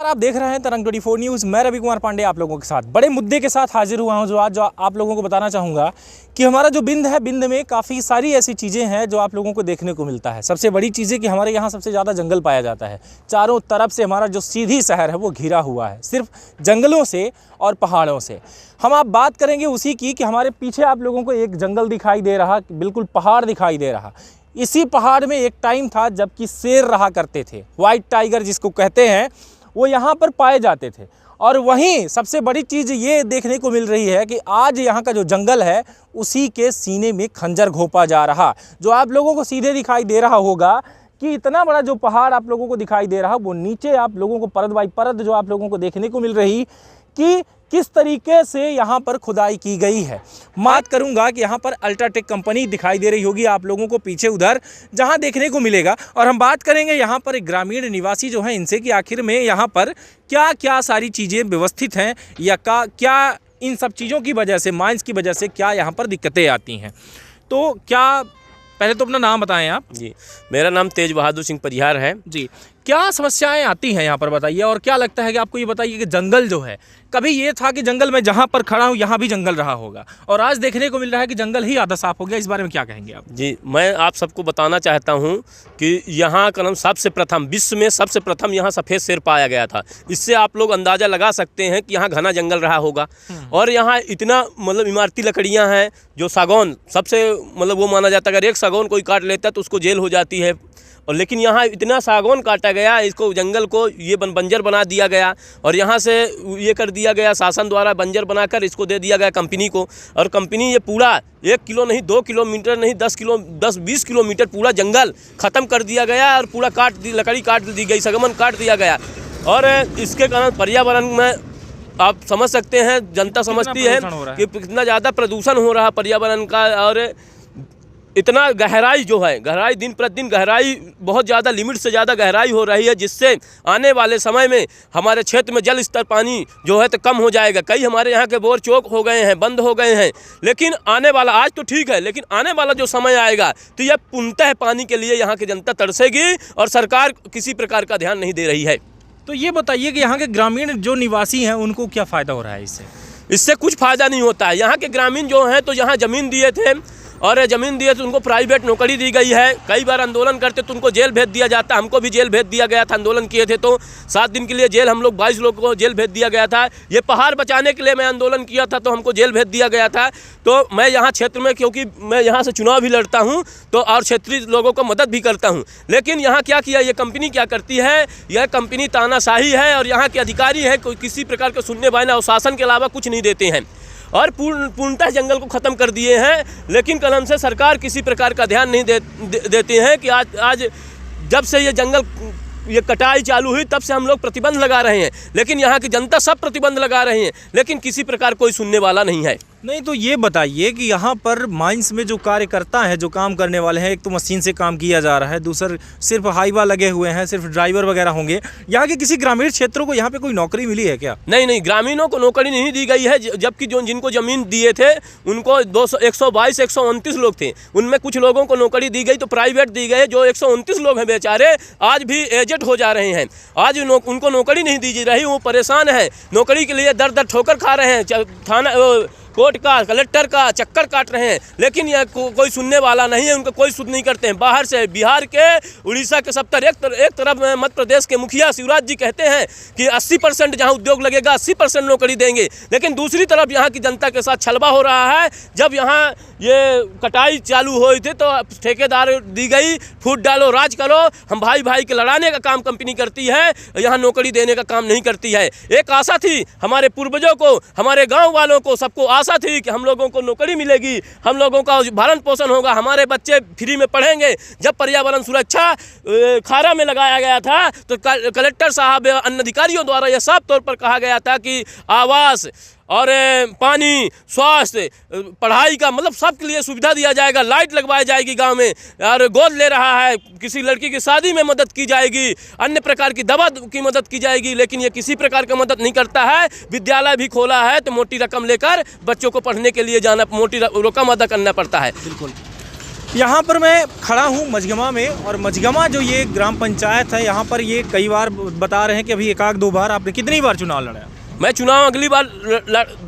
आप देख रहे हैं तरंग 24 न्यूज़। मैं रवि कुमार पांडे आप लोगों के साथ बड़े मुद्दे के साथ हाजिर हुआ हूं, जो आज आप लोगों को बताना चाहूँगा कि हमारा जो बिंद है, बिंद में काफ़ी सारी ऐसी चीज़ें हैं जो आप लोगों को देखने को मिलता है। सबसे बड़ी चीज़ है कि हमारे यहाँ सबसे ज़्यादा जंगल पाया जाता है। चारों तरफ से हमारा जो सीधी शहर है वो घिरा हुआ है सिर्फ जंगलों से और पहाड़ों से। हम आप बात करेंगे उसी की कि हमारे पीछे आप लोगों को एक जंगल दिखाई दे रहा, बिल्कुल पहाड़ दिखाई दे रहा। इसी पहाड़ में एक टाइम था जबकि शेर रहा करते थे, वाइट टाइगर जिसको कहते हैं, वो यहाँ पर पाए जाते थे। और वहीं सबसे बड़ी चीज़ ये देखने को मिल रही है कि आज यहाँ का जो जंगल है उसी के सीने में खंजर घोंपा जा रहा। जो आप लोगों को सीधे दिखाई दे रहा होगा कि इतना बड़ा जो पहाड़ आप लोगों को दिखाई दे रहा, वो नीचे आप लोगों को परत बाई परत जो आप लोगों को देखने को मिल रही कि किस तरीके से यहाँ पर खुदाई की गई है। बात करूँगा कि यहाँ पर अल्ट्राटेक कंपनी दिखाई दे रही होगी आप लोगों को पीछे उधर, जहाँ देखने को मिलेगा। और हम बात करेंगे यहाँ पर एक ग्रामीण निवासी जो हैं इनसे कि आखिर में यहाँ पर क्या क्या सारी चीज़ें व्यवस्थित हैं या क्या इन सब चीज़ों की वजह से, माइंस की वजह से क्या यहाँ पर दिक्कतें आती हैं। तो क्या पहले तो अपना नाम बताएं आप। जी, मेरा नाम तेज बहादुर सिंह परिहार है। जी, क्या समस्याएं आती हैं यहाँ पर बताइए। और क्या लगता है कि आपको ये बताइए कि जंगल जो है, कभी ये था कि जंगल में जहाँ पर खड़ा हूँ यहाँ भी जंगल रहा होगा, और आज देखने को मिल रहा है कि जंगल ही आधा साफ हो गया। इस बारे में क्या कहेंगे आप। जी, मैं आप सबको बताना चाहता हूँ कि यहाँ का नाम सबसे प्रथम, विश्व में सबसे प्रथम यहाँ सफ़ेद शेर पाया गया था। इससे आप लोग अंदाज़ा लगा सकते हैं कि यहाँ घना जंगल रहा होगा। और यहाँ इतना मतलब इमारती लकड़ियाँ हैं, जो सागौन सबसे मतलब वो माना जाता है, अगर एक सागौन कोई काट लेता है तो उसको जेल हो जाती है। और लेकिन यहाँ इतना सागौन काटा गया, इसको जंगल को ये बंजर बना दिया गया, और यहाँ से ये कर दिया गया शासन द्वारा, बंजर बनाकर इसको दे दिया गया कंपनी को। और कंपनी ये पूरा 1 किलो नहीं, 2 किलोमीटर नहीं, 10-20 किलोमीटर पूरा जंगल ख़त्म कर दिया गया, और पूरा लकड़ी काट दी गई, सागौन काट दिया गया। और इसके कारण पर्यावरण में आप समझ सकते हैं, जनता समझती है कि कितना ज़्यादा प्रदूषण हो रहा पर्यावरण का। और इतना गहराई जो है, गहराई दिन प्रतिदिन गहराई बहुत ज़्यादा, लिमिट से ज़्यादा गहराई हो रही है, जिससे आने वाले समय में हमारे क्षेत्र में जल स्तर पानी जो है तो कम हो जाएगा। कई हमारे यहाँ के बोर चौक हो गए हैं, बंद हो गए हैं। लेकिन आने वाला, आज तो ठीक है, लेकिन आने वाला जो समय आएगा तो यह पूर्णतः पानी के लिए यहाँ की जनता तरसेगी, और सरकार किसी प्रकार का ध्यान नहीं दे रही है। तो ये बताइए कि यहाँ के ग्रामीण जो निवासी हैं उनको क्या फ़ायदा हो रहा है इससे। इससे कुछ फ़ायदा नहीं होता है। यहाँ के ग्रामीण जो हैं तो यहाँ ज़मीन दिए थे, और ज़मीन दिए तो उनको प्राइवेट नौकरी दी गई है। कई बार आंदोलन करते तो उनको जेल भेज दिया जाता। हमको भी जेल भेज दिया गया था, आंदोलन किए थे तो 7 दिन के लिए जेल, हम लोग 22 लोगों को जेल भेज दिया गया था। ये पहाड़ बचाने के लिए मैं आंदोलन किया था तो हमको जेल भेज दिया गया था। तो मैं यहाँ क्षेत्र में, क्योंकि मैं यहाँ से चुनाव भी लड़ता हूँ तो, और क्षेत्रीय लोगों को मदद भी करता हूँ। लेकिन यहाँ क्या किया, ये कंपनी क्या करती है, यह कंपनी तानाशाही है, और यहाँ के अधिकारी है कोई किसी प्रकार के सुनने वाले और शासन के अलावा कुछ नहीं देते हैं, और पूर्णतः जंगल को ख़त्म कर दिए हैं। लेकिन कलम से सरकार किसी प्रकार का ध्यान नहीं देती है कि आज जब से ये जंगल ये कटाई चालू हुई तब से हम लोग प्रतिबंध लगा रहे हैं, लेकिन यहाँ की जनता सब प्रतिबंध लगा रही है, लेकिन किसी प्रकार कोई सुनने वाला नहीं है। नहीं, तो ये बताइए कि यहाँ पर माइंस में जो कार्यकर्ता हैं, जो काम करने वाले हैं, एक तो मशीन से काम किया जा रहा है, दूसरा सिर्फ हाईवा लगे हुए हैं, सिर्फ ड्राइवर वगैरह होंगे। यहाँ के किसी ग्रामीण क्षेत्रों को यहाँ पे कोई नौकरी मिली है क्या। नहीं, ग्रामीणों को नौकरी नहीं दी गई है, जबकि जो जिनको ज़मीन दिए थे उनको 122-129 लोग थे, उनमें कुछ लोगों को नौकरी दी गई तो प्राइवेट दी गई। जो 129 लोग हैं बेचारे आज भी एजेड हो जा रहे हैं, आज उनको नौकरी नहीं दी जा रही, वो परेशान है, नौकरी के लिए दर ठोकर खा रहे हैं, थाना कोर्ट का, कलेक्टर का चक्कर काट रहे हैं। लेकिन यह कोई सुनने वाला नहीं है, उनको कोई सुध नहीं करते हैं। बाहर से बिहार के, उड़ीसा के 70, एक तरफ मध्य प्रदेश के मुखिया शिवराज जी कहते हैं कि 80% जहां उद्योग लगेगा 80% नौकरी देंगे, लेकिन दूसरी तरफ यहां की जनता के साथ छलवा हो रहा है। जब यहां ये कटाई चालू हुई थी तो ठेकेदार दी गई, फूट डालो राज करो, हम भाई भाई के लड़ाने का काम कंपनी करती है, यहाँ नौकरी देने का काम नहीं करती है। एक आशा थी हमारे पूर्वजों को, हमारे गाँव वालों को, सबको आशा थी कि हम लोगों को नौकरी मिलेगी, हम लोगों का भरण पोषण होगा, हमारे बच्चे फ्री में पढ़ेंगे। जब पर्यावरण सुरक्षा खारा में लगाया गया था तो कलेक्टर साहब, अन्य अधिकारियों द्वारा यह साफ तौर पर कहा गया था कि आवास और पानी, स्वास्थ्य, पढ़ाई का मतलब सबके लिए सुविधा दिया जाएगा, लाइट लगवाई जाएगी गांव में, और गोद ले रहा है किसी लड़की की शादी में मदद की जाएगी, अन्य प्रकार की दवा की मदद की जाएगी। लेकिन ये किसी प्रकार का मदद नहीं करता है। विद्यालय भी खोला है तो मोटी रकम लेकर बच्चों को पढ़ने के लिए जाना, मोटी रकम अदा करना पड़ता है। बिल्कुल। यहाँ पर मैं खड़ा हूँ मझगमा में, और मझगमा जो ये ग्राम पंचायत है, यहाँ पर ये कई बार बता रहे हैं कि अभी एक आध दो बार, आपने कितनी बार चुनाव लड़ा? मैं चुनाव अगली बार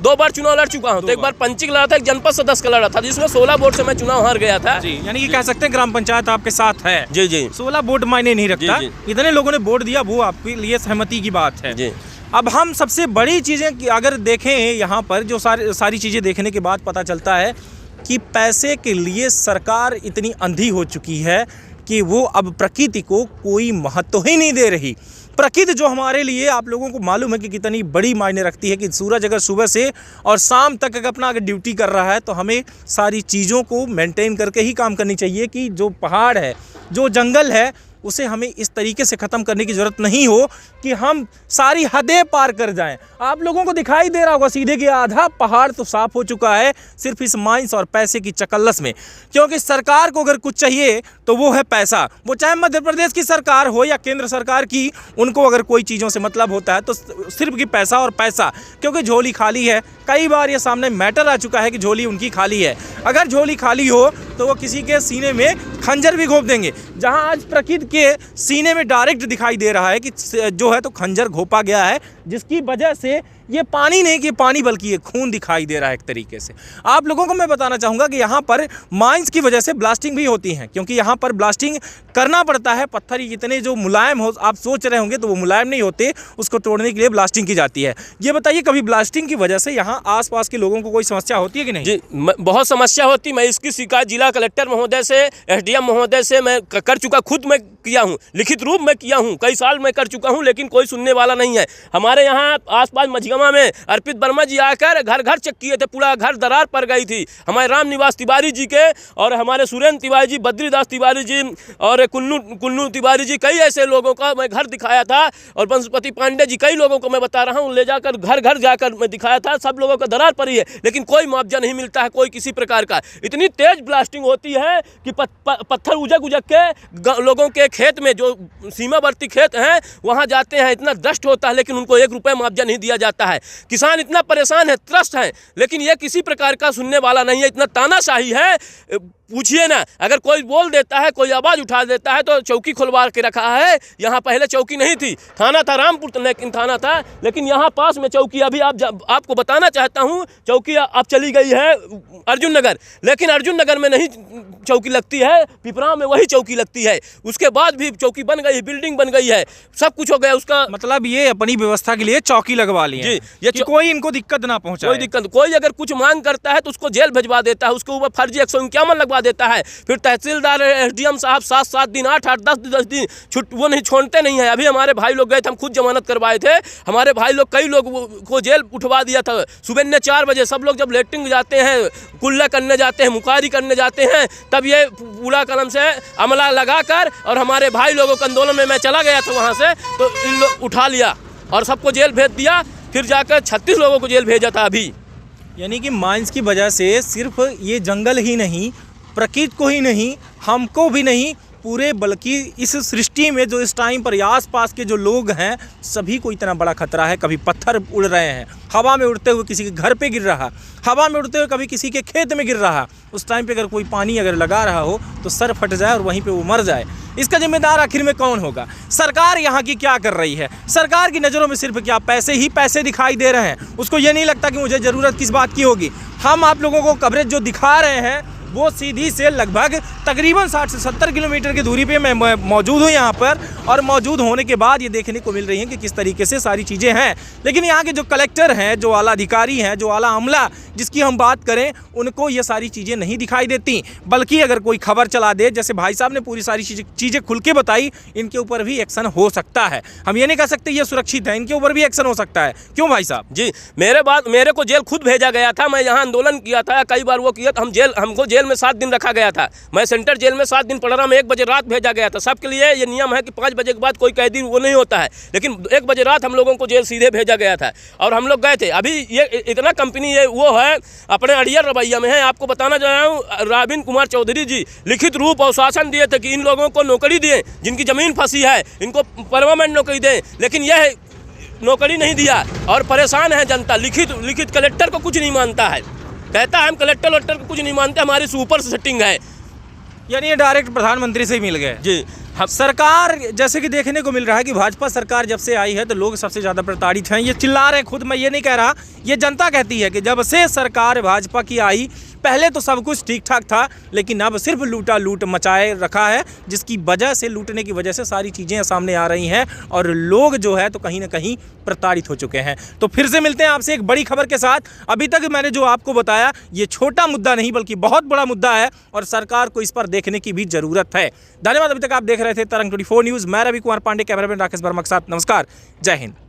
2 बार चुनाव लड़ चुका हूँ। तो एक बार पंचिक लड़ा था, एक जनपद सदस्य का लड़ा था, जिसमें 16 वोट से मैं चुनाव हार गया था। जी, यानी कि कह सकते हैं ग्राम पंचायत आपके साथ है। जी जी। 16 वोट मायने नहीं रखता, जी, इतने लोगों ने वोट दिया, वो आपके लिए सहमति की बात है। जी। अब हम सबसे बड़ी चीज़ें अगर देखें यहाँ पर, जो सारी चीज़ें देखने के बाद पता चलता है कि पैसे के लिए सरकार इतनी अंधी हो चुकी है कि वो अब प्रकृति को कोई महत्व ही नहीं दे रही। प्रकृति जो हमारे लिए, आप लोगों को मालूम है कि कितनी बड़ी मायने रखती है, कि सूरज अगर सुबह से और शाम तक अगर अपना अगर ड्यूटी कर रहा है, तो हमें सारी चीज़ों को मेंटेन करके ही काम करनी चाहिए। कि जो पहाड़ है, जो जंगल है, उसे हमें इस तरीके से ख़त्म करने की ज़रूरत नहीं हो कि हम सारी हदें पार कर जाएं। आप लोगों को दिखाई दे रहा होगा सीधे कि आधा पहाड़ तो साफ़ हो चुका है सिर्फ इस माइंस और पैसे की चकल्लस में। क्योंकि सरकार को अगर कुछ चाहिए तो वो है पैसा। वो चाहे मध्य प्रदेश की सरकार हो या केंद्र सरकार की, उनको अगर कोई चीज़ों से मतलब होता है तो सिर्फ कि पैसा और पैसा। क्योंकि झोली खाली है, कई बार ये सामने मैटर आ चुका है कि झोली उनकी खाली है। अगर झोली खाली हो तो वो किसी के सीने में खंजर भी घोंप देंगे। जहां आज प्रकृति के सीने में डायरेक्ट दिखाई दे रहा है कि जो है तो खंजर घोंपा गया है, जिसकी वजह से ये पानी नहीं कि पानी, बल्कि ये खून दिखाई दे रहा है एक तरीके से। आप लोगों को मैं बताना चाहूँगा कि यहाँ पर माइंस की वजह से ब्लास्टिंग भी होती हैं, क्योंकि यहाँ पर ब्लास्टिंग करना पड़ता है। पत्थर इतने जो मुलायम हो, आप सोच रहे होंगे, तो वो मुलायम नहीं होते, उसको तोड़ने के लिए ब्लास्टिंग की जाती है। ये बताइए, कभी ब्लास्टिंग की वजह से यहाँ आसपास के लोगों को कोई समस्या होती है कि नहीं? जी, बहुत समस्या होती। मैं इसकी शिकायत जिला कलेक्टर महोदय से, SDM महोदय से मैं कर चुका, खुद मैं किया हूँ, लिखित रूप में किया हूँ, कई साल मैं कर चुका हूँ, लेकिन कोई सुनने वाला नहीं है। हमारे यहाँ आसपास मझगमा में अर्पित वर्मा जी आकर घर घर चेक किए थे, पूरा घर दरार पड़ गई थी। हमारे राम निवास तिवारी जी के, और हमारे सुरेंद्र तिवारी जी, बद्रीदास तिवारी जी, और कुन्नू तिवारी जी, कई ऐसे लोगों का मैं घर दिखाया था। और वंशपति पांडे जी, कई लोगों को मैं बता रहा हूँ, ले जाकर घर घर जाकर मैं दिखाया था। सब लोगों का दरार पड़ी है, लेकिन कोई मुआवजा नहीं मिलता है, कोई किसी प्रकार का। इतनी तेज ब्लास्टिंग होती है कि पत्थर उजक के लोगों के खेत में, जो सीमावर्ती खेत हैं, वहाँ जाते हैं। इतना दष्ट होता है, लेकिन उनको 1 रुपये मुआवजा नहीं दिया जाता है। किसान इतना परेशान है, त्रस्त है, लेकिन ये किसी प्रकार का सुनने वाला नहीं है। इतना तानाशाही है, पूछिए ना। अगर कोई बोल देता है, कोई आवाज़ उठा देता है, तो चौकी खुलवा के रखा है। यहाँ पहले चौकी नहीं थी, थाना था, रामपुर लेकिन थाना था, लेकिन यहाँ पास में चौकी, अभी आपको बताना चाहता हूँ, चौकी अब चली गई है अर्जुन नगर, लेकिन अर्जुन नगर में नहीं चौकी लगती है, पिपरा में वही चौकी लगती है। उसके बाद भी चौकी बन गई, बिल्डिंग बन गई है, सब कुछ हो गया। उसका मतलब ये अपनी व्यवस्था के लिए चौकी लगवा ली है, ये कोई इनको दिक्कत ना पहुँचाए। कोई दिक्कत, कोई अगर कुछ मांग करता है तो उसको जेल भिजवा देता है, उसके ऊपर फर्जी 151 लगवा देता है। फिर तहसीलदार, SDM साहब 7-7 दिन, 8-8, 10-10 दिन वो नहीं छोड़ते नहीं है। अभी हमारे भाई लोग गए थे, हम खुद जमानत करवाए थे। हमारे भाई लोग, कई लोग को जेल उठवा दिया था। सुबह 4 बजे सब लोग जब लेटरिंग जाते हैं, कुल्ला करने जाते हैं, मुकारी करने जाते हैं, तब ये पूरा कलम से अमला लगाकर, और हमारे भाई लोगों के आंदोलन में मैं चला गया था वहाँ से, तो इन लोग उठा लिया और सबको जेल भेज दिया। फिर जाकर 36 लोगों को जेल भेजा था अभी। यानी कि माइंस की वजह से सिर्फ ये जंगल ही नहीं, प्रकृति को ही नहीं, हमको भी नहीं, पूरे बल्कि इस सृष्टि में जो इस टाइम पर आस पास के जो लोग हैं, सभी को इतना बड़ा खतरा है। कभी पत्थर उड़ रहे हैं, हवा में उड़ते हुए किसी के घर पे गिर रहा, हवा में उड़ते हुए कभी किसी के खेत में गिर रहा। उस टाइम पे अगर कोई पानी अगर लगा रहा हो तो सर फट जाए और वहीं पे वो मर जाए। इसका जिम्मेदार आखिर में कौन होगा? सरकार यहाँ की क्या कर रही है? सरकार की नज़रों में सिर्फ क्या पैसे ही पैसे दिखाई दे रहे हैं। उसको ये नहीं लगता कि मुझे ज़रूरत किस बात की होगी। हम आप लोगों को कवरेज जो दिखा रहे हैं, वो सीधी से लगभग तकरीबन 60 से 70 किलोमीटर की दूरी पे मैं मौजूद हूँ यहाँ पर, और मौजूद होने के बाद ये देखने को मिल रही है कि किस तरीके से सारी चीज़ें हैं। लेकिन यहाँ के जो कलेक्टर हैं, जो आला अधिकारी हैं, जो आला अमला जिसकी हम बात करें, उनको ये सारी चीज़ें नहीं दिखाई देती। बल्कि अगर कोई खबर चला दे, जैसे भाई साहब ने पूरी सारी चीज़ें खुल के बताई, इनके ऊपर भी एक्शन हो सकता है। हम ये नहीं कह सकते ये सुरक्षित है, इनके ऊपर भी एक्शन हो सकता है। क्यों भाई साहब? जी, मेरे को जेल खुद भेजा गया था। मैं यहाँ आंदोलन किया था, कई बार वो किया, हमको जेल में 7 दिन रखा गया था। मैं सेंट्रल जेल में 7 दिन पड़ रहा, मैं 1 बजे रात भेजा गया था। सबके लिए ये नियम है कि 5 बजे के बाद कोई कैदी वो नहीं होता है, लेकिन 1 बजे रात हम लोगों को जेल सीधे भेजा गया था और हम लोग गए थे। अभी ये इतना कंपनी ये वो है, अपने अड़ियर रवैया में है। आपको बताना चाह रहा हूँ, राबिन कुमार चौधरी जी लिखित रूप और शासन दिए थे कि इन लोगों को नौकरी दें, जिनकी ज़मीन फंसी है, इनको परमानेंट नौकरी दें, लेकिन यह नौकरी नहीं दिया और परेशान है जनता। लिखित कलेक्टर को कुछ नहीं मानता है, कहता है हम कलेक्टर को कुछ नहीं मानते, हमारी सुपर सेटिंग है। यानी ये डायरेक्ट प्रधानमंत्री से ही मिल गए। जी हम सरकार जैसे कि देखने को मिल रहा है कि भाजपा सरकार जब से आई है तो लोग सबसे ज़्यादा प्रताड़ित हैं। ये चिल्ला रहे हैं, खुद मैं ये नहीं कह रहा, ये जनता कहती है कि जब से सरकार भाजपा की आई पहले तो सब कुछ ठीक ठाक था, लेकिन अब सिर्फ लूटा लूट मचाए रखा है, जिसकी वजह से लूटने की वजह से सारी चीज़ें सामने आ रही हैं और लोग जो है तो कहीं ना कहीं प्रताड़ित हो चुके हैं। तो फिर से मिलते हैं आपसे एक बड़ी खबर के साथ। अभी तक मैंने जो आपको बताया ये छोटा मुद्दा नहीं बल्कि बहुत बड़ा मुद्दा है और सरकार को इस पर देखने की भी ज़रूरत है। धन्यवाद। अभी तक आप देख रहे थे तरंग 24 न्यूज़। मैं रवि कुमार पांडे, कैमरामैन राकेश वर्मा के साथ। नमस्कार, जय हिंद।